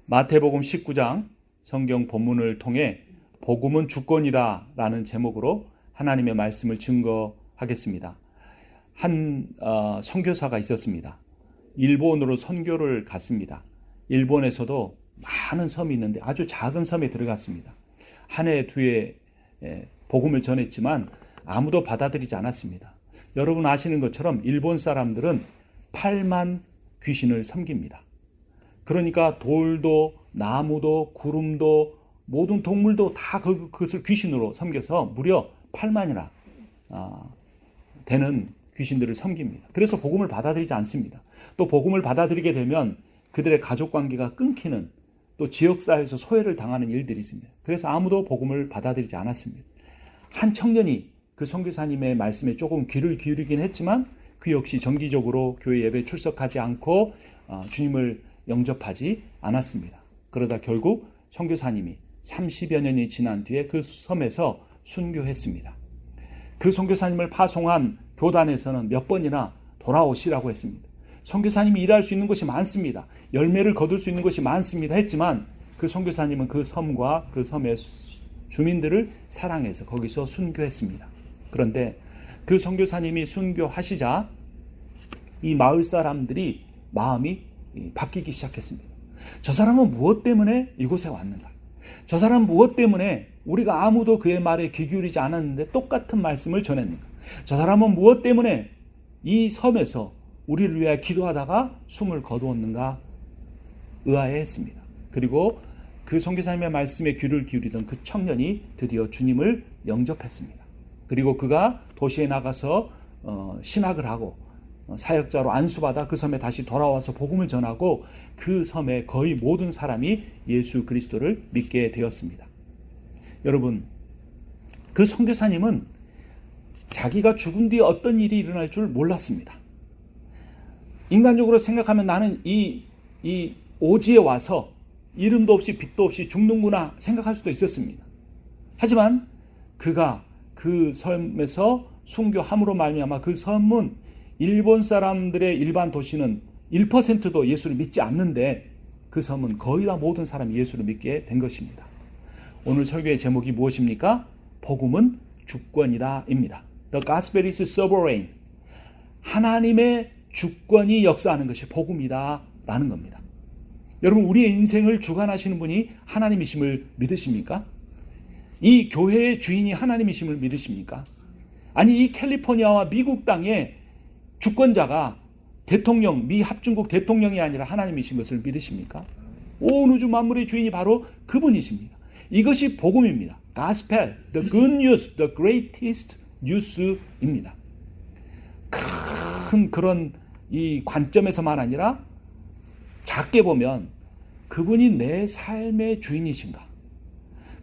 마태복음 19장 성경 본문을 통해 복음은 주권이다 라는 제목으로 하나님의 말씀을 증거하겠습니다. 한 선교사가 있었습니다. 일본으로 선교를 갔습니다. 일본에서도 많은 섬이 있는데 아주 작은 섬에 들어갔습니다. 한 해, 두 해 복음을 전했지만 아무도 받아들이지 않았습니다. 여러분 아시는 것처럼 일본 사람들은 8만 귀신을 섬깁니다. 그러니까 돌도 나무도 구름도 모든 동물도 다 그것을 귀신으로 섬겨서 무려 8만이나 되는 귀신들을 섬깁니다. 그래서 복음을 받아들이지 않습니다. 또 복음을 받아들이게 되면 그들의 가족관계가 끊기는, 또 지역사회에서 소외를 당하는 일들이 있습니다. 그래서 아무도 복음을 받아들이지 않았습니다. 한 청년이 그 선교사님의 말씀에 조금 귀를 기울이긴 했지만 그 역시 정기적으로 교회 예배에 출석하지 않고 주님을 영접하지 않았습니다. 그러다 결국 선교사님이 30여 년이 지난 뒤에 그 섬에서 순교했습니다. 그 선교사님을 파송한 교단에서는 몇 번이나 돌아오시라고 했습니다. 선교사님이 일할 수 있는 것이 많습니다. 열매를 거둘 수 있는 것이 많습니다. 했지만 그 선교사님은 그 섬과 그 섬의 주민들을 사랑해서 거기서 순교했습니다. 그런데 그 선교사님이 순교하시자 이 마을 사람들이 마음이 바뀌기 시작했습니다. 저 사람은 무엇 때문에 이곳에 왔는가? 저 사람은 무엇 때문에 우리가 아무도 그의 말에 귀 기울이지 않았는데 똑같은 말씀을 전했는가? 저 사람은 무엇 때문에 이 섬에서 우리를 위해 기도하다가 숨을 거두었는가? 의아해했습니다. 그리고 그 선교사님의 말씀에 귀를 기울이던 그 청년이 드디어 주님을 영접했습니다. 그리고 그가 도시에 나가서 신학을 하고 사역자로 안수받아 그 섬에 다시 돌아와서 복음을 전하고 그 섬의 거의 모든 사람이 예수 그리스도를 믿게 되었습니다. 여러분, 그 선교사님은 자기가 죽은 뒤에 어떤 일이 일어날 줄 몰랐습니다. 인간적으로 생각하면 나는 이 오지에 와서 이름도 없이 빛도 없이 죽는구나 생각할 수도 있었습니다. 하지만 그가 그 섬에서 순교함으로 말미암아 그 섬은 일본 사람들의 일반 도시는 1%도 예수를 믿지 않는데 그 섬은 거의 다 모든 사람이 예수를 믿게 된 것입니다. 오늘 설교의 제목이 무엇입니까? 복음은 주권이다입니다. The gospel is sovereign. 하나님의 주권이 역사하는 것이 복음이다라는 겁니다. 여러분, 우리의 인생을 주관하시는 분이 하나님이심을 믿으십니까? 이 교회의 주인이 하나님이심을 믿으십니까? 아니, 이 캘리포니아와 미국 땅에 주권자가 대통령, 미 합중국 대통령이 아니라 하나님이신 것을 믿으십니까? 온 우주 만물의 주인이 바로 그분이십니다. 이것이 복음입니다. Gospel, the good news, the greatest news입니다. 큰 그런 이 관점에서만 아니라 작게 보면 그분이 내 삶의 주인이신가?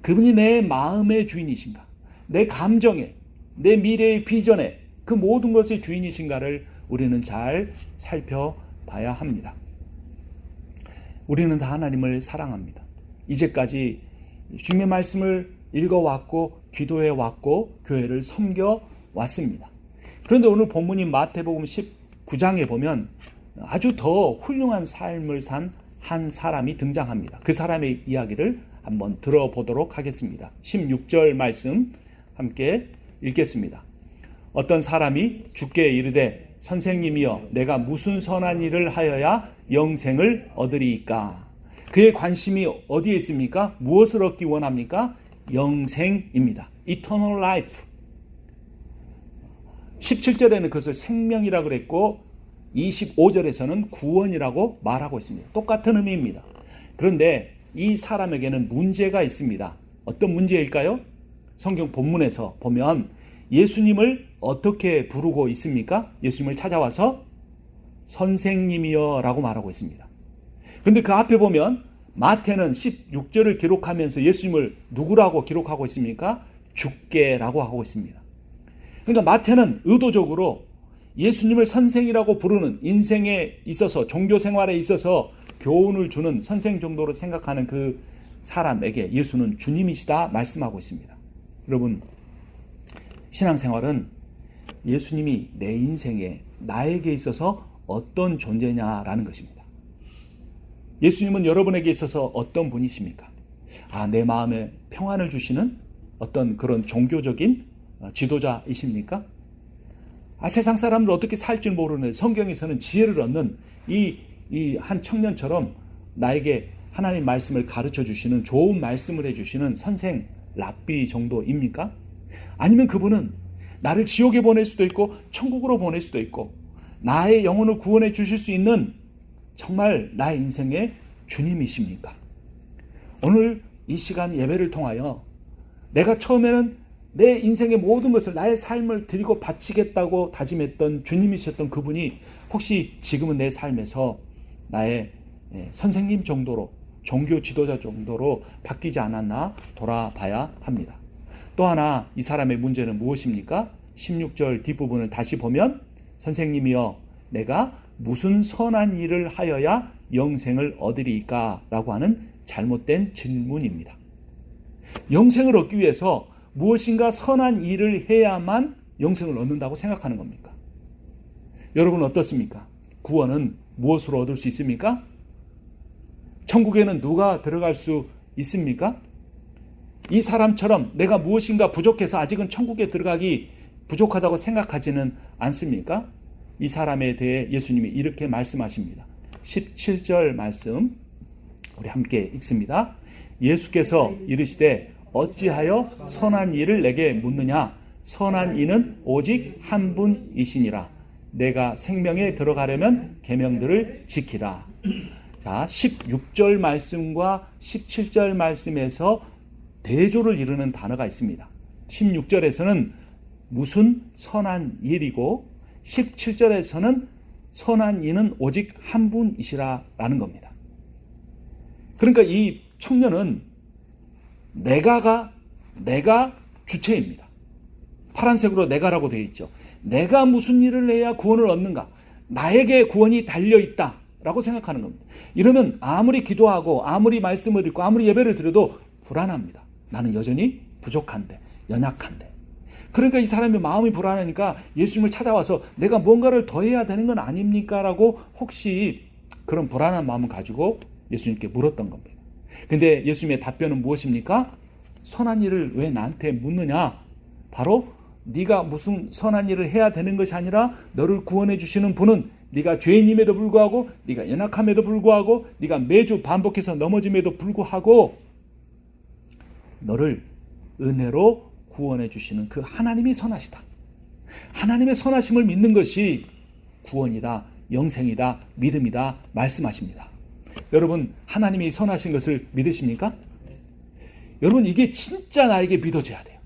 그분이 내 마음의 주인이신가? 내 감정에, 내 미래의 비전에 그 모든 것의 주인이신가를 우리는 잘 살펴봐야 합니다. 우리는 다 하나님을 사랑합니다. 이제까지 주님의 말씀을 읽어왔고 기도해왔고 교회를 섬겨왔습니다. 그런데 오늘 본문인 마태복음 19장에 보면 아주 더 훌륭한 삶을 산 한 사람이 등장합니다. 그 사람의 이야기를 한번 들어보도록 하겠습니다. 16절 말씀 함께 읽겠습니다. 어떤 사람이 주께 이르되 선생님이여 내가 무슨 선한 일을 하여야 영생을 얻으리이까? 그의 관심이 어디에 있습니까? 무엇을 얻기 원합니까? 영생입니다. Eternal life. 17절에는 그것을 생명이라고 그랬고 25절에서는 구원이라고 말하고 있습니다. 똑같은 의미입니다. 그런데 이 사람에게는 문제가 있습니다. 어떤 문제일까요? 성경 본문에서 보면 예수님을 어떻게 부르고 있습니까? 예수님을 찾아와서 선생님이여 라고 말하고 있습니다. 그런데 그 앞에 보면 마태는 16절을 기록하면서 예수님을 누구라고 기록하고 있습니까? 주께라고 하고 있습니다. 그러니까 마태는 의도적으로 예수님을 선생이라고 부르는, 인생에 있어서 종교 생활에 있어서 교훈을 주는 선생 정도로 생각하는 그 사람에게 예수는 주님이시다 말씀하고 있습니다. 여러분, 신앙생활은 예수님이 내 인생에 나에게 있어서 어떤 존재냐라는 것입니다. 예수님은 여러분에게 있어서 어떤 분이십니까? 내 마음에 평안을 주시는 어떤 그런 종교적인 지도자이십니까? 세상 사람들 어떻게 살지 모르는, 성경에서는 지혜를 얻는 이 한 청년처럼 나에게 하나님 말씀을 가르쳐 주시는, 좋은 말씀을 해주시는 선생 랍비 정도입니까? 아니면 그분은 나를 지옥에 보낼 수도 있고 천국으로 보낼 수도 있고 나의 영혼을 구원해 주실 수 있는 정말 나의 인생의 주님이십니까? 오늘 이 시간 예배를 통하여 내가 처음에는 내 인생의 모든 것을, 나의 삶을 드리고 바치겠다고 다짐했던 주님이셨던 그분이 혹시 지금은 내 삶에서 나의 선생님 정도로, 종교 지도자 정도로 바뀌지 않았나 돌아봐야 합니다. 또 하나 이 사람의 문제는 무엇입니까? 16절 뒷부분을 다시 보면 선생님이여 내가 무슨 선한 일을 하여야 영생을 얻으리까? 라고 하는 잘못된 질문입니다. 영생을 얻기 위해서 무엇인가 선한 일을 해야만 영생을 얻는다고 생각하는 겁니까? 여러분 어떻습니까? 구원은 무엇으로 얻을 수 있습니까? 천국에는 누가 들어갈 수 있습니까? 이 사람처럼 내가 무엇인가 부족해서 아직은 천국에 들어가기 부족하다고 생각하지는 않습니까? 이 사람에 대해 예수님이 이렇게 말씀하십니다. 17절 말씀 우리 함께 읽습니다. 예수께서 이르시되 어찌하여 선한 일을 내게 묻느냐? 선한 이는 오직 한 분이시니라. 내가 생명에 들어가려면 계명들을 지키라. 자, 16절 말씀과 17절 말씀에서 대조를 이루는 단어가 있습니다. 16절에서는 무슨 선한 일이고 17절에서는 선한 이는 오직 한 분이시라라는 겁니다. 그러니까 이 청년은 내가 주체입니다. 파란색으로 내가라고 되어 있죠. 내가 무슨 일을 해야 구원을 얻는가? 나에게 구원이 달려있다 라고 생각하는 겁니다. 이러면 아무리 기도하고 아무리 말씀을 읽고 아무리 예배를 드려도 불안합니다. 나는 여전히 부족한데, 연약한데. 그러니까 이 사람의 마음이 불안하니까 예수님을 찾아와서 내가 뭔가를 더 해야 되는 건 아닙니까? 라고 혹시 그런 불안한 마음을 가지고 예수님께 물었던 겁니다. 근데 예수님의 답변은 무엇입니까? 선한 일을 왜 나한테 묻느냐? 바로 네가 무슨 선한 일을 해야 되는 것이 아니라 너를 구원해 주시는 분은 네가 죄인임에도 불구하고, 네가 연약함에도 불구하고, 네가 매주 반복해서 넘어짐에도 불구하고 너를 은혜로 구원해 주시는 그 하나님이 선하시다. 하나님의 선하심을 믿는 것이 구원이다, 영생이다, 믿음이다 말씀하십니다. 여러분 하나님이 선하신 것을 믿으십니까? 여러분 이게 진짜 나에게 믿어져야 돼요.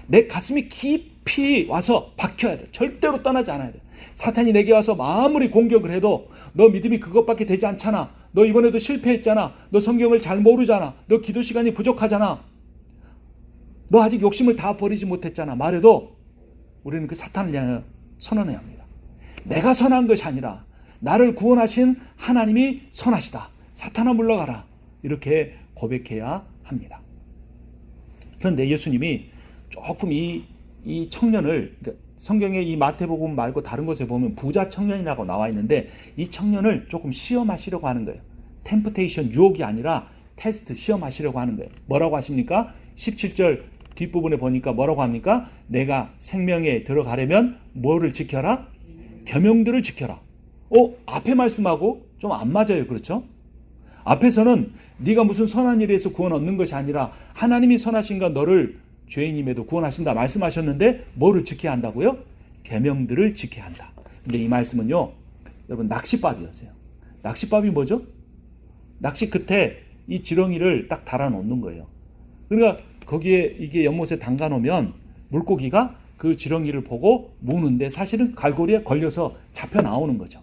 내 가슴이 깊이 와서 박혀야 돼요. 절대로 떠나지 않아야 돼요. 사탄이 내게 와서 아무리 공격을 해도 너 믿음이 그것밖에 되지 않잖아. 너 이번에도 실패했잖아. 너 성경을 잘 모르잖아. 너 기도 시간이 부족하잖아. 너 아직 욕심을 다 버리지 못했잖아. 말해도 우리는 그 사탄을 향해 선언해야 합니다. 내가 선한 것이 아니라 나를 구원하신 하나님이 선하시다. 사탄아 물러가라. 이렇게 고백해야 합니다. 그런데 예수님이 조금 이 청년을, 성경에 이 마태복음 말고 다른 곳에 보면 부자 청년이라고 나와 있는데 이 청년을 조금 시험하시려고 하는 거예요. 템프테이션, 유혹이 아니라 테스트, 시험하시려고 하는 거예요. 뭐라고 하십니까? 17절 뒷부분에 보니까 뭐라고 합니까? 내가 생명에 들어가려면 뭐를 지켜라? 계명들을 지켜라. 앞에 말씀하고 좀 안 맞아요. 그렇죠? 앞에서는 네가 무슨 선한 일에 서 구원 얻는 것이 아니라 하나님이 선하신가 너를 죄인임에도 구원하신다 말씀하셨는데 뭐를 지켜야 한다고요? 계명들을 지켜야 한다. 근데 이 말씀은요, 여러분 낚싯밥이었어요. 낚싯밥이 뭐죠? 낚시 끝에 이 지렁이를 딱 달아 놓는 거예요. 그러니까 거기에 이게 연못에 담가 놓으면 물고기가 그 지렁이를 보고 무는데 사실은 갈고리에 걸려서 잡혀 나오는 거죠.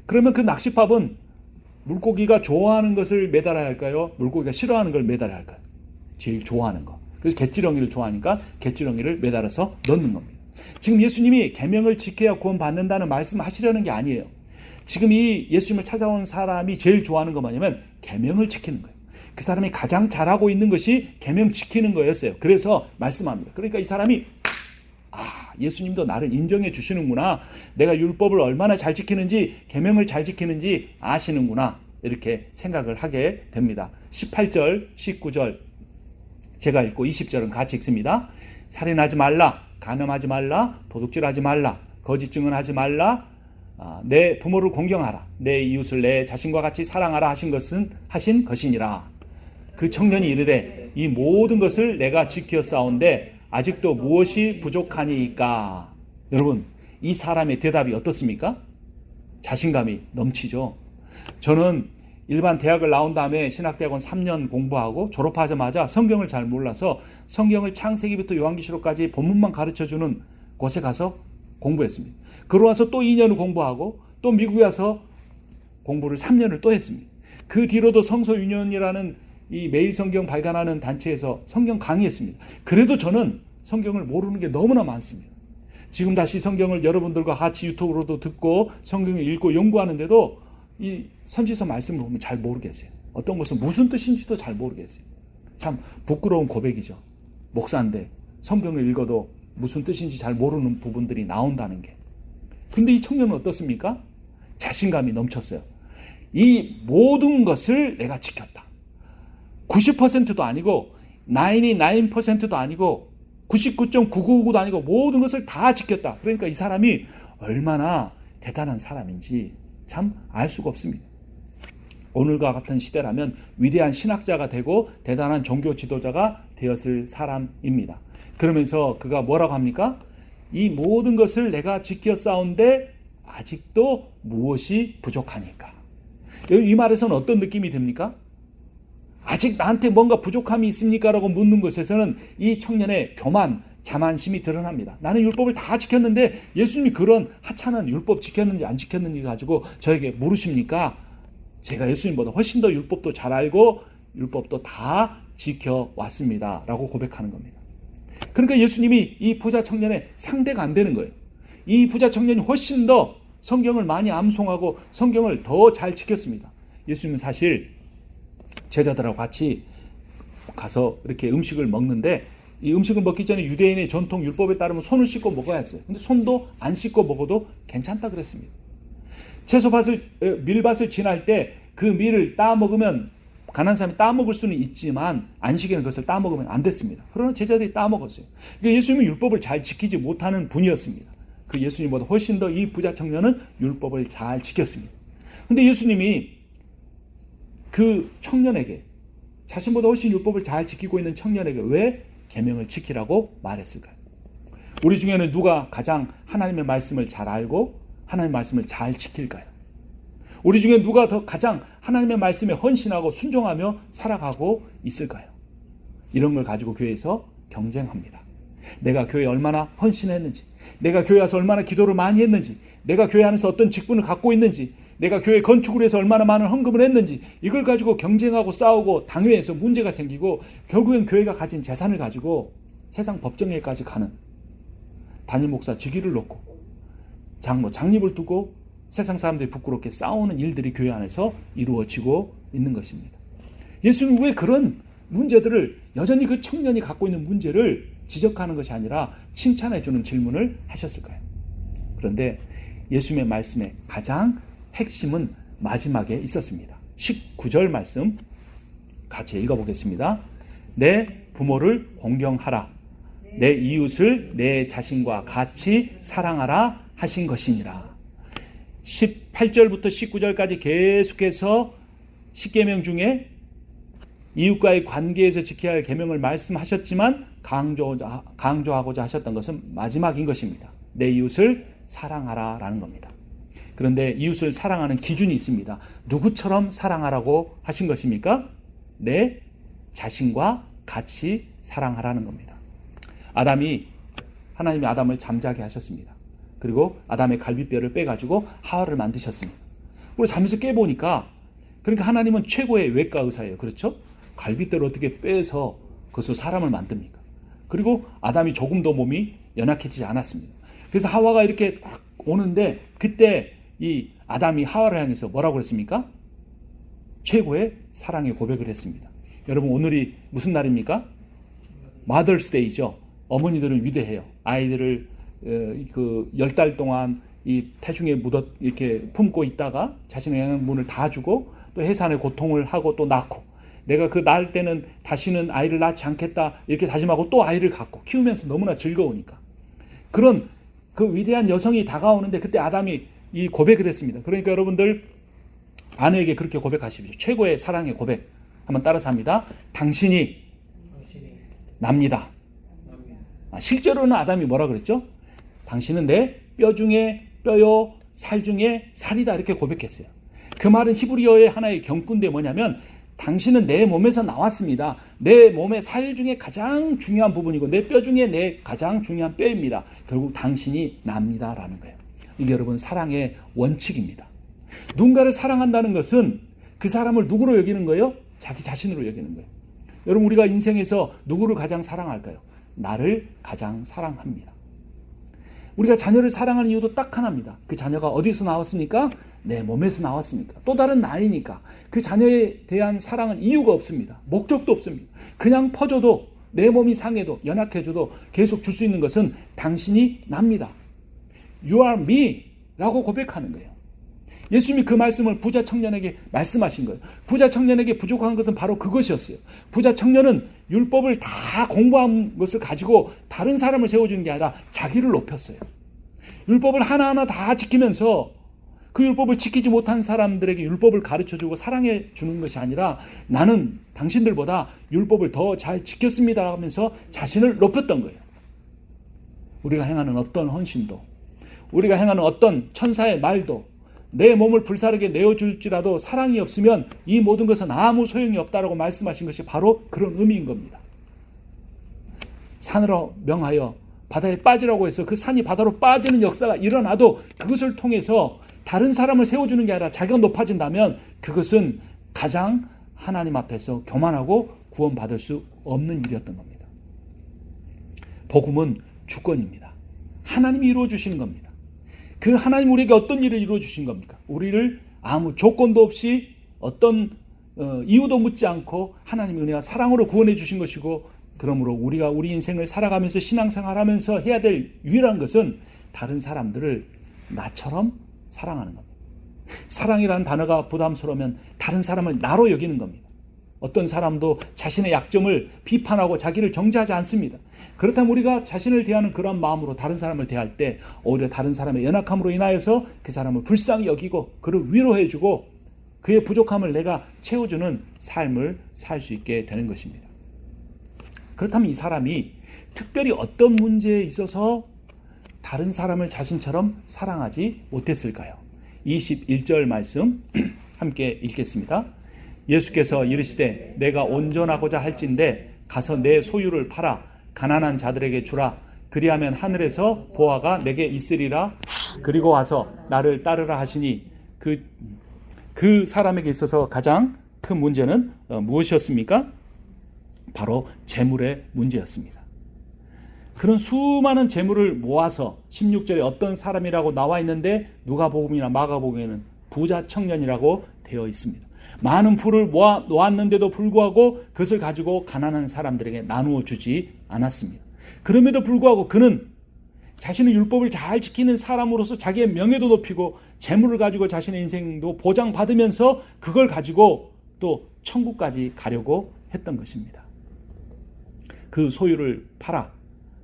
그러면 그 낚싯밥은 물고기가 좋아하는 것을 매달아야 할까요? 물고기가 싫어하는 걸 매달아야 할까요? 제일 좋아하는 거. 그래서 갯지렁이를 좋아하니까 갯지렁이를 매달아서 넣는 겁니다. 지금 예수님이 계명을 지켜야 구원받는다는 말씀하시려는 게 아니에요. 지금 이 예수님을 찾아온 사람이 제일 좋아하는 건 뭐냐면 계명을 지키는 거예요. 그 사람이 가장 잘하고 있는 것이 계명 지키는 거였어요. 그래서 말씀합니다. 그러니까 이 사람이 예수님도 나를 인정해 주시는구나. 내가 율법을 얼마나 잘 지키는지, 계명을 잘 지키는지 아시는구나. 이렇게 생각을 하게 됩니다. 18절, 19절 제가 읽고 20절은 같이 읽습니다. 살인하지 말라, 간음하지 말라, 도둑질하지 말라, 거짓 증언하지 말라, 내 부모를 공경하라, 내 이웃을 내 자신과 같이 사랑하라 하신 것이니라. 그 청년이 이르되 이 모든 것을 내가 지켜 싸운데 아직도 무엇이 부족하니까. 여러분, 이 사람의 대답이 어떻습니까? 자신감이 넘치죠. 저는 일반 대학을 나온 다음에 신학대학원 3년 공부하고 졸업하자마자 성경을 잘 몰라서 성경을 창세기부터 요한계시록까지 본문만 가르쳐주는 곳에 가서 공부했습니다. 그러고서 또 2년을 공부하고 또 미국에 와서 공부를 3년을 또 했습니다. 그 뒤로도 성서유년이라는 이 매일 성경 발간하는 단체에서 성경 강의했습니다. 그래도 저는 성경을 모르는 게 너무나 많습니다. 지금 다시 성경을 여러분들과 같이 유튜브로도 듣고 성경을 읽고 연구하는데도 이 선지서 말씀을 보면 잘 모르겠어요. 어떤 것은 무슨 뜻인지도 잘 모르겠어요. 참 부끄러운 고백이죠. 목사인데 성경을 읽어도 무슨 뜻인지 잘 모르는 부분들이 나온다는 게. 근데 이 청년은 어떻습니까? 자신감이 넘쳤어요. 이 모든 것을 내가 지켰다. 90%도 아니고 99%도 아니고 99.999도 아니고 모든 것을 다 지켰다. 그러니까 이 사람이 얼마나 대단한 사람인지 참 알 수가 없습니다. 오늘과 같은 시대라면 위대한 신학자가 되고 대단한 종교 지도자가 되었을 사람입니다. 그러면서 그가 뭐라고 합니까? 이 모든 것을 내가 지켜 싸운데 아직도 무엇이 부족하니까. 이 말에서는 어떤 느낌이 듭니까? 아직 나한테 뭔가 부족함이 있습니까? 라고 묻는 것에서는 이 청년의 교만, 자만심이 드러납니다. 나는 율법을 다 지켰는데 예수님이 그런 하찮은 율법 지켰는지 안 지켰는지 가지고 저에게 물으십니까? 제가 예수님보다 훨씬 더 율법도 잘 알고 율법도 다 지켜왔습니다. 라고 고백하는 겁니다. 그러니까 예수님이 이 부자 청년의 상대가 안 되는 거예요. 이 부자 청년이 훨씬 더 성경을 많이 암송하고 성경을 더 잘 지켰습니다. 예수님은 사실 제자들하고 같이 가서 이렇게 음식을 먹는데 이 음식을 먹기 전에 유대인의 전통 율법에 따르면 손을 씻고 먹어야 했어요. 근데 손도 안 씻고 먹어도 괜찮다 그랬습니다. 밀밭을 지날 때 그 밀을 따 먹으면 가난한 사람이 따 먹을 수는 있지만 안식에는 그것을 따 먹으면 안 됐습니다. 그러나 제자들이 따 먹었어요. 그러니까 예수님은 율법을 잘 지키지 못하는 분이었습니다. 그 예수님보다 훨씬 더 이 부자 청년은 율법을 잘 지켰습니다. 근데 예수님이 그 청년에게 자신보다 훨씬 율법을 잘 지키고 있는 청년에게 왜 계명을 지키라고 말했을까요? 우리 중에는 누가 가장 하나님의 말씀을 잘 알고 하나님의 말씀을 잘 지킬까요? 우리 중에 누가 더 가장 하나님의 말씀에 헌신하고 순종하며 살아가고 있을까요? 이런 걸 가지고 교회에서 경쟁합니다. 내가 교회에 얼마나 헌신했는지, 내가 교회 와서 얼마나 기도를 많이 했는지, 내가 교회 안에서 어떤 직분을 갖고 있는지, 내가 교회 건축을 해서 얼마나 많은 헌금을 했는지, 이걸 가지고 경쟁하고 싸우고 당회에서 문제가 생기고 결국엔 교회가 가진 재산을 가지고 세상 법정에까지 가는 담임 목사 직위를 놓고 장립을 두고 세상 사람들이 부끄럽게 싸우는 일들이 교회 안에서 이루어지고 있는 것입니다. 예수님은 왜 그런 문제들을 여전히 그 청년이 갖고 있는 문제를 지적하는 것이 아니라 칭찬해 주는 질문을 하셨을까요? 그런데 예수님의 말씀의 가장 핵심은 마지막에 있었습니다. 19절 말씀 같이 읽어보겠습니다. 내 부모를 공경하라. 내 이웃을 내 자신과 같이 사랑하라 하신 것이니라. 18절부터 19절까지 계속해서 10계명 중에 이웃과의 관계에서 지켜야 할 계명을 말씀하셨지만 강조하고자 하셨던 것은 마지막인 것입니다. 내 이웃을 사랑하라라는 겁니다. 그런데 이웃을 사랑하는 기준이 있습니다. 누구처럼 사랑하라고 하신 것입니까? 내 자신과 같이 사랑하라는 겁니다. 하나님이 아담을 잠자게 하셨습니다. 그리고 아담의 갈비뼈를 빼가지고 하와를 만드셨습니다. 그리고 잠에서 깨보니까, 그러니까 하나님은 최고의 외과 의사예요. 그렇죠? 갈비뼈를 어떻게 빼서 그것으로 사람을 만듭니까? 그리고 아담이 조금도 몸이 연약해지지 않았습니다. 그래서 하와가 이렇게 딱 오는데 그때 이 아담이 하와를 향해서 뭐라고 그랬습니까? 최고의 사랑의 고백을 했습니다. 여러분, 오늘이 무슨 날입니까? 마더스 데이죠. 어머니들은 위대해요. 아이들을 그 10달 동안 이 태중에 이렇게 품고 있다가 자신의 영양분을 다 주고 또 해산의 고통을 하고 또 낳고, 내가 그 낳을 때는 다시는 아이를 낳지 않겠다 이렇게 다짐하고 또 아이를 갖고 키우면서 너무나 즐거우니까 그런 그 위대한 여성이 다가오는데 그때 아담이 이 고백을 했습니다. 그러니까 여러분들 아내에게 그렇게 고백하십시오. 최고의 사랑의 고백 한번 따라서 합니다. 당신이 납니다. 실제로는 아담이 뭐라 그랬죠? 당신은 내 뼈 중에 뼈요 살 중에 살이다 이렇게 고백했어요. 그 말은 히브리어의 하나의 경구인데 뭐냐면 당신은 내 몸에서 나왔습니다. 내 몸의 살 중에 가장 중요한 부분이고 내 뼈 중에 내 가장 중요한 뼈입니다. 결국 당신이 납니다라는 거예요. 이게 여러분 사랑의 원칙입니다. 누군가를 사랑한다는 것은 그 사람을 누구로 여기는 거예요? 자기 자신으로 여기는 거예요. 여러분 우리가 인생에서 누구를 가장 사랑할까요? 나를 가장 사랑합니다. 우리가 자녀를 사랑하는 이유도 딱 하나입니다. 그 자녀가 어디서 나왔습니까? 내 몸에서 나왔으니까. 또 다른 나이니까. 그 자녀에 대한 사랑은 이유가 없습니다. 목적도 없습니다. 그냥 퍼줘도 내 몸이 상해도 연약해져도 계속 줄 수 있는 것은 당신이 납니다. You are me 라고 고백하는 거예요. 예수님이 그 말씀을 부자 청년에게 말씀하신 거예요. 부자 청년에게 부족한 것은 바로 그것이었어요. 부자 청년은 율법을 다 공부한 것을 가지고 다른 사람을 세워주는 게 아니라 자기를 높였어요. 율법을 하나하나 다 지키면서 그 율법을 지키지 못한 사람들에게 율법을 가르쳐주고 사랑해 주는 것이 아니라 나는 당신들보다 율법을 더 잘 지켰습니다 하면서 자신을 높였던 거예요. 우리가 행하는 어떤 헌신도, 우리가 행하는 어떤 천사의 말도 내 몸을 불사르게 내어줄지라도 사랑이 없으면 이 모든 것은 아무 소용이 없다라고 말씀하신 것이 바로 그런 의미인 겁니다. 산으로 명하여 바다에 빠지라고 해서 그 산이 바다로 빠지는 역사가 일어나도 그것을 통해서 다른 사람을 세워주는 게 아니라 자기가 높아진다면 그것은 가장 하나님 앞에서 교만하고 구원받을 수 없는 일이었던 겁니다. 복음은 주권입니다. 하나님이 이루어 주시는 겁니다. 그 하나님 우리에게 어떤 일을 이루어 주신 겁니까? 우리를 아무 조건도 없이 어떤 이유도 묻지 않고 하나님의 은혜와 사랑으로 구원해 주신 것이고, 그러므로 우리가 우리 인생을 살아가면서 신앙생활하면서 해야 될 유일한 것은 다른 사람들을 나처럼 사랑하는 겁니다. 사랑이라는 단어가 부담스러우면 다른 사람을 나로 여기는 겁니다. 어떤 사람도 자신의 약점을 비판하고 자기를 정죄하지 않습니다. 그렇다면 우리가 자신을 대하는 그런 마음으로 다른 사람을 대할 때 오히려 다른 사람의 연약함으로 인하여서 그 사람을 불쌍히 여기고 그를 위로해주고 그의 부족함을 내가 채워주는 삶을 살 수 있게 되는 것입니다. 그렇다면 이 사람이 특별히 어떤 문제에 있어서 다른 사람을 자신처럼 사랑하지 못했을까요? 21절 말씀 함께 읽겠습니다. 예수께서 이르시되 내가 온전하고자 할진대 가서 내 소유를 팔아 가난한 자들에게 주라. 그리하면 하늘에서 보화가 내게 있으리라. 그리고 와서 나를 따르라 하시니 그 사람에게 있어서 가장 큰 문제는 무엇이었습니까? 바로 재물의 문제였습니다. 그런 수많은 재물을 모아서 16절에 어떤 사람이라고 나와 있는데 누가복음이나 마가복음에는 부자 청년이라고 되어 있습니다. 많은 풀을 모아 놓았는데도 불구하고 그것을 가지고 가난한 사람들에게 나누어 주지 않았습니다. 그럼에도 불구하고 그는 자신의 율법을 잘 지키는 사람으로서 자기의 명예도 높이고 재물을 가지고 자신의 인생도 보장받으면서 그걸 가지고 또 천국까지 가려고 했던 것입니다. 그 소유를 팔아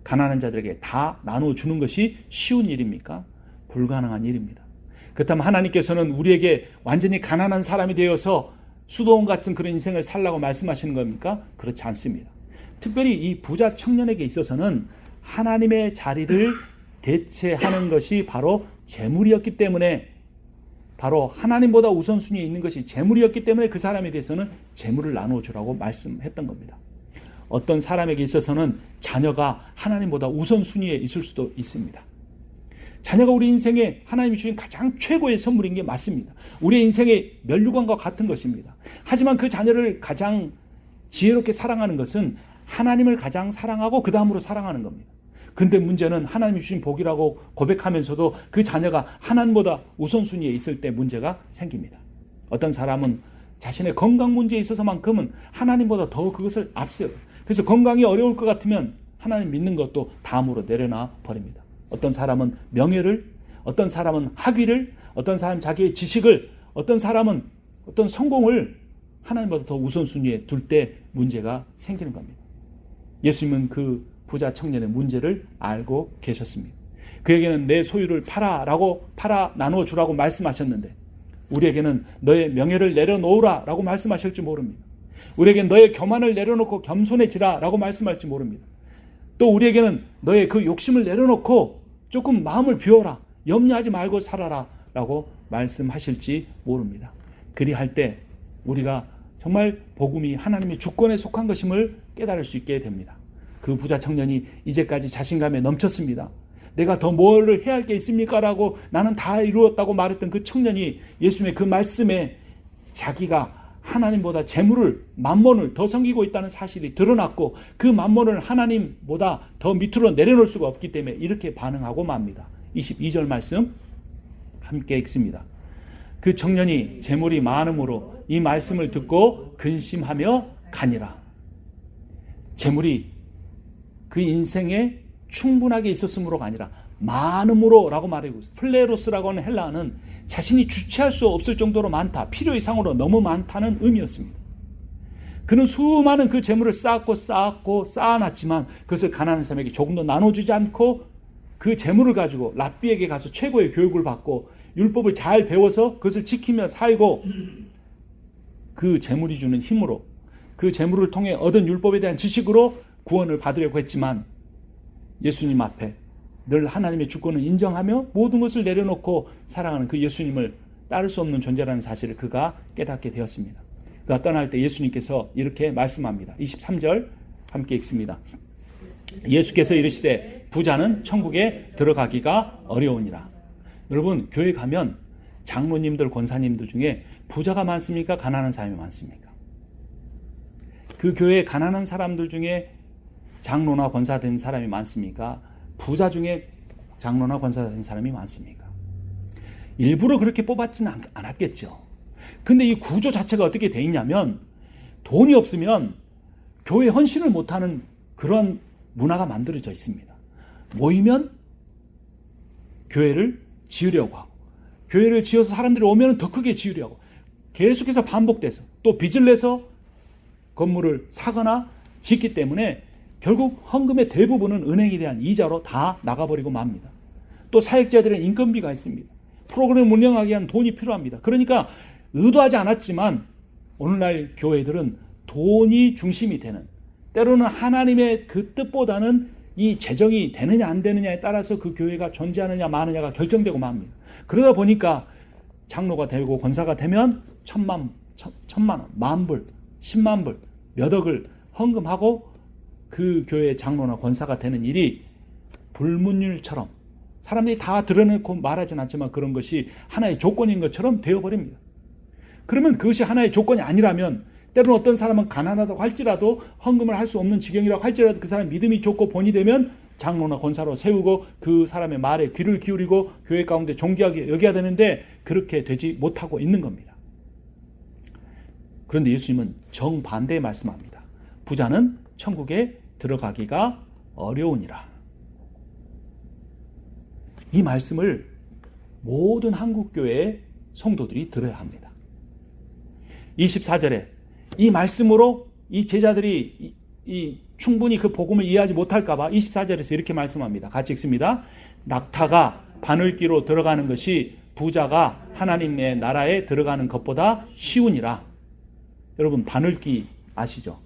가난한 자들에게 다 나누어 주는 것이 쉬운 일입니까? 불가능한 일입니다. 그렇다면 하나님께서는 우리에게 완전히 가난한 사람이 되어서 수도원 같은 그런 인생을 살라고 말씀하시는 겁니까? 그렇지 않습니다. 특별히 이 부자 청년에게 있어서는 하나님의 자리를 대체하는 것이 바로 재물이었기 때문에, 바로 하나님보다 우선순위에 있는 것이 재물이었기 때문에 그 사람에 대해서는 재물을 나누어 주라고 말씀했던 겁니다. 어떤 사람에게 있어서는 자녀가 하나님보다 우선순위에 있을 수도 있습니다. 자녀가 우리 인생에 하나님이 주신 가장 최고의 선물인 게 맞습니다. 우리의 인생의 면류관과 같은 것입니다. 하지만 그 자녀를 가장 지혜롭게 사랑하는 것은 하나님을 가장 사랑하고 그 다음으로 사랑하는 겁니다. 근데 문제는 하나님이 주신 복이라고 고백하면서도 그 자녀가 하나님보다 우선순위에 있을 때 문제가 생깁니다. 어떤 사람은 자신의 건강 문제에 있어서만큼은 하나님보다 더 그것을 앞세워요. 그래서 건강이 어려울 것 같으면 하나님 믿는 것도 다음으로 내려놔 버립니다. 어떤 사람은 명예를, 어떤 사람은 학위를, 어떤 사람은 자기의 지식을, 어떤 사람은 어떤 성공을 하나님보다 더 우선순위에 둘 때 문제가 생기는 겁니다. 예수님은 그 부자 청년의 문제를 알고 계셨습니다. 그에게는 내 소유를 팔아라고 팔아 나눠주라고 말씀하셨는데 우리에게는 너의 명예를 내려놓으라라고 말씀하실지 모릅니다. 우리에게는 너의 교만을 내려놓고 겸손해지라라고 말씀할지 모릅니다. 또 우리에게는 너의 그 욕심을 내려놓고 조금 마음을 비워라, 염려하지 말고 살아라 라고 말씀하실지 모릅니다. 그리할 때 우리가 정말 복음이 하나님의 주권에 속한 것임을 깨달을 수 있게 됩니다. 그 부자 청년이 이제까지 자신감에 넘쳤습니다. 내가 더 뭘 해야 할 게 있습니까? 라고 나는 다 이루었다고 말했던 그 청년이 예수님의 그 말씀에 자기가 하나님보다 재물을, 만몬을 더 섬기고 있다는 사실이 드러났고 그 만몬을 하나님보다 더 밑으로 내려놓을 수가 없기 때문에 이렇게 반응하고 맙니다. 22절 말씀 함께 읽습니다. 그 청년이 재물이 많음으로 이 말씀을 듣고 근심하며 가니라. 재물이 그 인생에 충분하게 있었으므로가 아니라 많음으로 라고 말하고 있어요. 플레로스라고 하는 헬라어는 자신이 주체할 수 없을 정도로 많다, 필요 이상으로 너무 많다는 의미였습니다. 그는 수많은 그 재물을 쌓아놨지만 그것을 가난한 사람에게 조금도 나눠주지 않고 그 재물을 가지고 랍비에게 가서 최고의 교육을 받고 율법을 잘 배워서 그것을 지키며 살고 그 재물이 주는 힘으로 그 재물을 통해 얻은 율법에 대한 지식으로 구원을 받으려고 했지만 예수님 앞에 늘 하나님의 주권을 인정하며 모든 것을 내려놓고 살아가는 그 예수님을 따를 수 없는 존재라는 사실을 그가 깨닫게 되었습니다. 그가 떠날 때 예수님께서 이렇게 말씀합니다. 23절 함께 읽습니다. 예수께서 이르시되 부자는 천국에 들어가기가 어려우니라. 여러분, 교회 가면 장로님들, 권사님들 중에 부자가 많습니까? 가난한 사람이 많습니까? 그 교회에 가난한 사람들 중에 장로나 권사 된 사람이 많습니까? 부자 중에 장로나 권사 된 사람이 많습니까? 일부러 그렇게 뽑았지는 않았겠죠. 근데 이 구조 자체가 어떻게 돼 있냐면 돈이 없으면 교회 헌신을 못하는 그런 문화가 만들어져 있습니다. 모이면 교회를 지으려고 하고 교회를 지어서 사람들이 오면 더 크게 지으려고 계속해서 반복돼서 또 빚을 내서 건물을 사거나 짓기 때문에 결국 헌금의 대부분은 은행에 대한 이자로 다 나가버리고 맙니다. 또 사역자들의 인건비가 있습니다. 프로그램 운영하기 위한 돈이 필요합니다. 그러니까 의도하지 않았지만 오늘날 교회들은 돈이 중심이 되는, 때로는 하나님의 그 뜻보다는 이 재정이 되느냐 안 되느냐에 따라서 그 교회가 존재하느냐 마느냐가 결정되고 맙니다. 그러다 보니까 장로가 되고 권사가 되면 천만 원, 만불, 10만불, 몇 억을 헌금하고 그 교회의 장로나 권사가 되는 일이 불문율처럼 사람들이 다 드러내고 말하진 않지만 그런 것이 하나의 조건인 것처럼 되어버립니다. 그러면 그것이 하나의 조건이 아니라면 때로는 어떤 사람은 가난하다고 할지라도 헌금을 할 수 없는 지경이라고 할지라도 그 사람 믿음이 좋고 본이 되면 장로나 권사로 세우고 그 사람의 말에 귀를 기울이고 교회 가운데 존귀하게 여겨야 되는데 그렇게 되지 못하고 있는 겁니다. 그런데 예수님은 정반대의 말씀합니다. 부자는 천국에 들어가기가 어려우니라. 이 말씀을 모든 한국교회의 성도들이 들어야 합니다. 24절에 이 말씀으로 이 제자들이 충분히 그 복음을 이해하지 못할까 봐 24절에서 이렇게 말씀합니다. 같이 읽습니다. 낙타가 바늘귀로 들어가는 것이 부자가 하나님의 나라에 들어가는 것보다 쉬우니라. 여러분, 바늘귀 아시죠?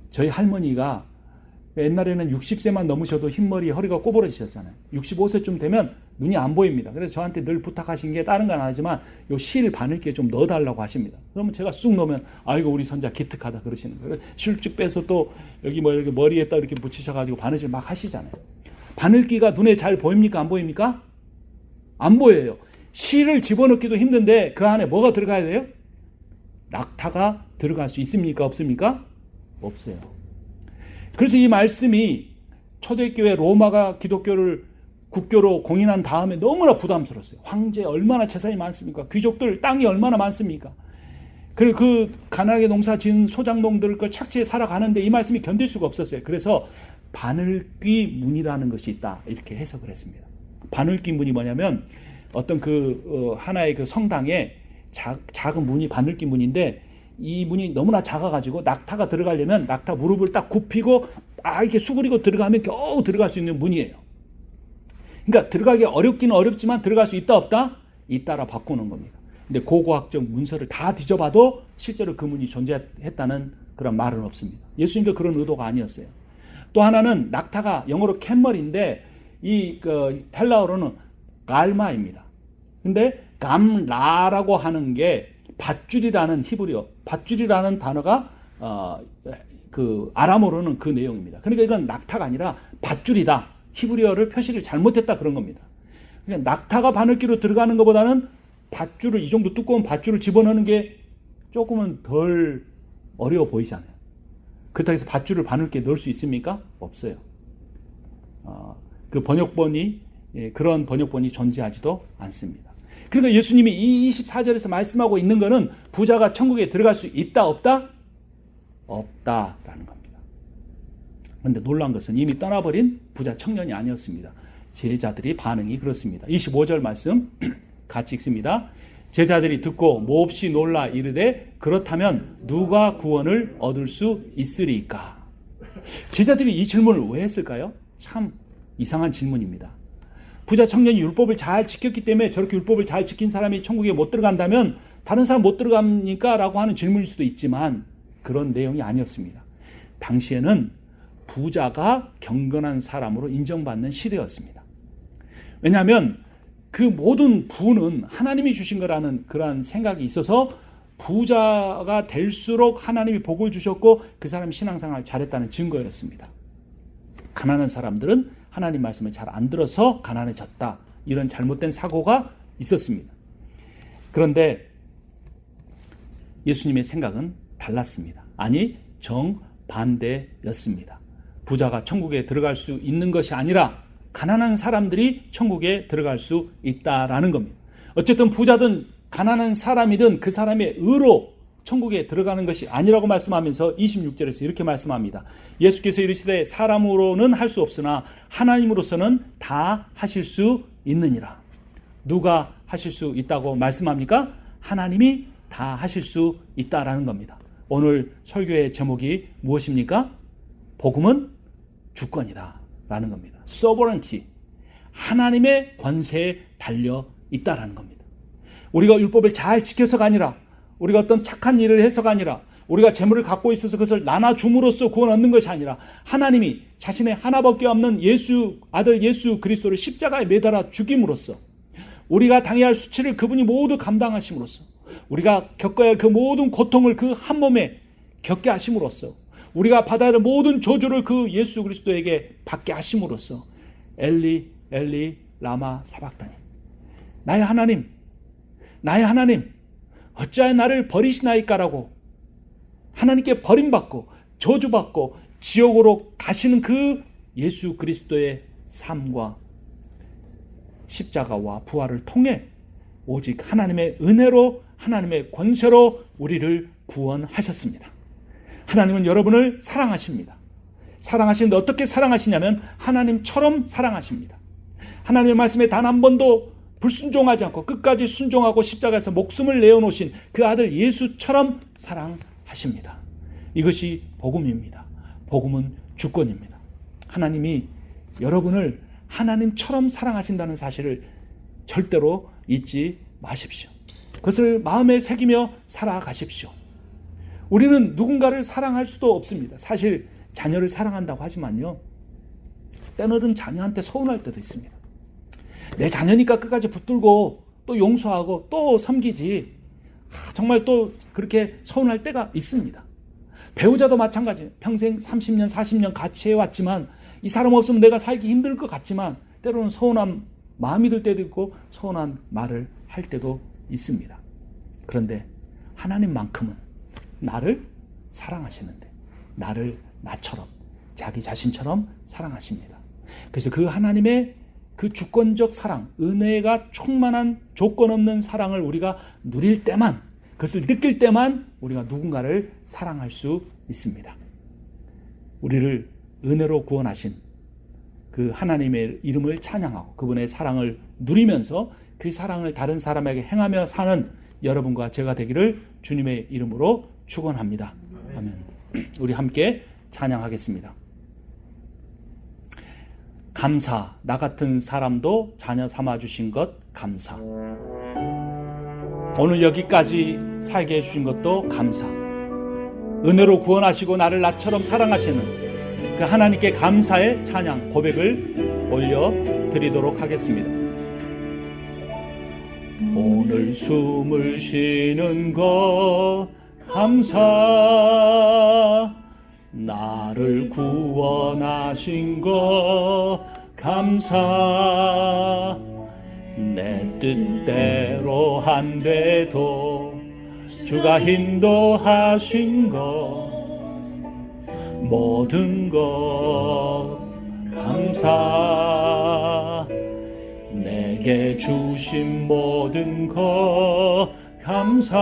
저희 할머니가 옛날에는 60세만 넘으셔도 흰머리 허리가 꼬부러지셨잖아요. 65세쯤 되면 눈이 안 보입니다. 그래서 저한테 늘 부탁하신 게 다른 건 아니지만 요 실 바늘귀에 좀 넣어달라고 하십니다. 그러면 제가 쑥 넣으면 아이고 우리 손자 기특하다 그러시는 거예요. 실쭉 빼서 또 여기 뭐 이렇게 머리에다 이렇게 붙이셔가지고 바느질 막 하시잖아요. 바늘귀가 눈에 잘 보입니까? 안 보입니까? 안 보여요. 실을 집어넣기도 힘든데 그 안에 뭐가 들어가야 돼요? 낙타가 들어갈 수 있습니까? 없습니까? 없어요. 그래서 이 말씀이 초대교회 로마가 기독교를 국교로 공인한 다음에 너무나 부담스러웠어요. 황제 얼마나 재산이 많습니까? 귀족들 땅이 얼마나 많습니까? 그리고 그 가난하게 농사 지은 소장농들 그 착취해 살아가는데 이 말씀이 견딜 수가 없었어요. 그래서 바늘귀 문이라는 것이 있다 이렇게 해석을 했습니다. 바늘귀 문이 뭐냐면 어떤 하나의 그 성당에 작은 문이 바늘기 문인데 이 문이 너무나 작아가지고 낙타가 들어가려면 낙타 무릎을 딱 굽히고 이렇게 수그리고 들어가면 겨우 들어갈 수 있는 문이에요. 그러니까 들어가기 어렵기는 어렵지만 들어갈 수 있다 없다? 있다라 바꾸는 겁니다. 근데 고고학적 문서를 다 뒤져봐도 실제로 그 문이 존재했다는 그런 말은 없습니다. 예수님도 그런 의도가 아니었어요. 또 하나는 낙타가 영어로 캔머리인데 헬라어로는 갈마입니다. 근데 감라라고 하는 게 밧줄이라는 히브리어, 밧줄이라는 단어가 아람어로는 그 내용입니다. 그러니까 이건 낙타가 아니라 밧줄이다. 히브리어를 표시를 잘못했다 그런 겁니다. 그러니까 낙타가 바늘기로 들어가는 것보다는 밧줄을 이 정도 두꺼운 밧줄을 집어넣는 게 조금은 덜 어려워 보이잖아요. 그렇다고 해서 밧줄을 바늘기에 넣을 수 있습니까? 없어요. 그 번역본이 그런 번역본이 존재하지도 않습니다. 그러니까 예수님이 이 24절에서 말씀하고 있는 것은 부자가 천국에 들어갈 수 있다 없다? 없다라는 겁니다. 그런데 놀라운 것은 이미 떠나버린 부자 청년이 아니었습니다. 제자들이 반응이 그렇습니다. 25절 말씀 같이 읽습니다. 제자들이 듣고 몹시 놀라 이르되 그렇다면 누가 구원을 얻을 수 있으리까? 제자들이 이 질문을 왜 했을까요? 참 이상한 질문입니다. 부자 청년이 율법을 잘 지켰기 때문에 저렇게 율법을 잘 지킨 사람이 천국에 못 들어간다면 다른 사람 못 들어갑니까? 라고 하는 질문일 수도 있지만 그런 내용이 아니었습니다. 당시에는 부자가 경건한 사람으로 인정받는 시대였습니다. 왜냐하면 그 모든 부는 하나님이 주신 거라는 그러한 생각이 있어서 부자가 될수록 하나님이 복을 주셨고 그 사람이 신앙생활을 잘했다는 증거였습니다. 가난한 사람들은 하나님 말씀을 잘 안 들어서 가난해졌다. 이런 잘못된 사고가 있었습니다. 그런데 예수님의 생각은 달랐습니다. 아니, 정반대였습니다. 부자가 천국에 들어갈 수 있는 것이 아니라 가난한 사람들이 천국에 들어갈 수 있다라는 겁니다. 어쨌든 부자든 가난한 사람이든 그 사람의 의로 천국에 들어가는 것이 아니라고 말씀하면서 26절에서 이렇게 말씀합니다. 예수께서 이르시되 사람으로는 할 수 없으나 하나님으로서는 다 하실 수 있느니라. 누가 하실 수 있다고 말씀합니까? 하나님이 다 하실 수 있다라는 겁니다. 오늘 설교의 제목이 무엇입니까? 복음은 주권이다 라는 겁니다. sovereignty, 하나님의 권세에 달려 있다라는 겁니다. 우리가 율법을 잘 지켜서가 아니라 우리가 어떤 착한 일을 해서가 아니라 우리가 재물을 갖고 있어서 그것을 나눠줌으로써 구원 얻는 것이 아니라 하나님이 자신의 하나밖에 없는 아들 예수 그리스도를 십자가에 매달아 죽임으로써 우리가 당해야 할 수치를 그분이 모두 감당하심으로써 우리가 겪어야 할 그 모든 고통을 그 한 몸에 겪게 하심으로써 우리가 받아야 할 모든 저주를 그 예수 그리스도에게 받게 하심으로써 엘리 엘리 라마 사박다니, 나의 하나님 어찌하여 나를 버리시나이까라고 하나님께 버림받고 저주받고 지옥으로 가시는 그 예수 그리스도의 삶과 십자가와 부활을 통해 오직 하나님의 은혜로 하나님의 권세로 우리를 구원하셨습니다. 하나님은 여러분을 사랑하십니다. 사랑하시는데 어떻게 사랑하시냐면 하나님처럼 사랑하십니다. 하나님의 말씀에 단 한 번도 불순종하지 않고 끝까지 순종하고 십자가에서 목숨을 내어놓으신 그 아들 예수처럼 사랑하십니다. 이것이 복음입니다. 복음은 주권입니다. 하나님이 여러분을 하나님처럼 사랑하신다는 사실을 절대로 잊지 마십시오. 그것을 마음에 새기며 살아가십시오. 우리는 누군가를 사랑할 수도 없습니다. 사실 자녀를 사랑한다고 하지만요, 때로는 자녀한테 서운할 때도 있습니다. 내 자녀니까 끝까지 붙들고 또 용서하고 또 섬기지, 정말 또 그렇게 서운할 때가 있습니다. 배우자도 마찬가지예요. 평생 30년 40년 같이 해왔지만 이 사람 없으면 내가 살기 힘들 것 같지만 때로는 서운한 마음이 들 때도 있고 서운한 말을 할 때도 있습니다. 그런데 하나님만큼은 나를 사랑하시는데 나를 나처럼 자기 자신처럼 사랑하십니다. 그래서 그 하나님의 그 주권적 사랑, 은혜가 충만한 조건 없는 사랑을 우리가 누릴 때만, 그것을 느낄 때만 우리가 누군가를 사랑할 수 있습니다. 우리를 은혜로 구원하신 그 하나님의 이름을 찬양하고 그분의 사랑을 누리면서 그 사랑을 다른 사람에게 행하며 사는 여러분과 제가 되기를 주님의 이름으로 축원합니다. 아멘. 우리 함께 찬양하겠습니다. 감사, 나 같은 사람도 자녀 삼아주신 것 감사. 오늘 여기까지 살게 해주신 것도 감사. 은혜로 구원하시고 나를 나처럼 사랑하시는 그 하나님께 감사의 찬양 고백을 올려드리도록 하겠습니다. 오늘 숨을 쉬는 것 감사, 나를 구원하신 것 감사, 내 뜻대로 한데도 주가 인도하신 것 모든 것 감사, 내게 주신 모든 것 감사,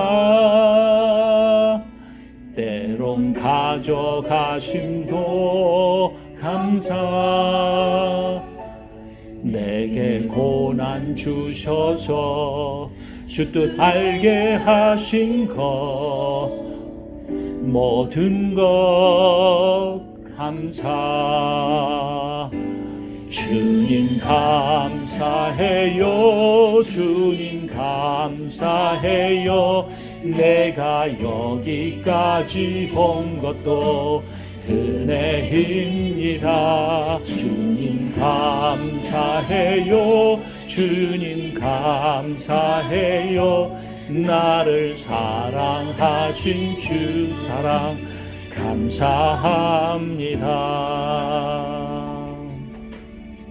때론 가져가심도 감사, 내게 고난 주셔서 주 뜻 알게 하신 것 모든 것 감사. 주님 감사해요, 주님 감사해요, 내가 여기까지 온 것도 은혜입니다. 주님 감사해요, 주님 감사해요, 나를 사랑하신 주 사랑 감사합니다.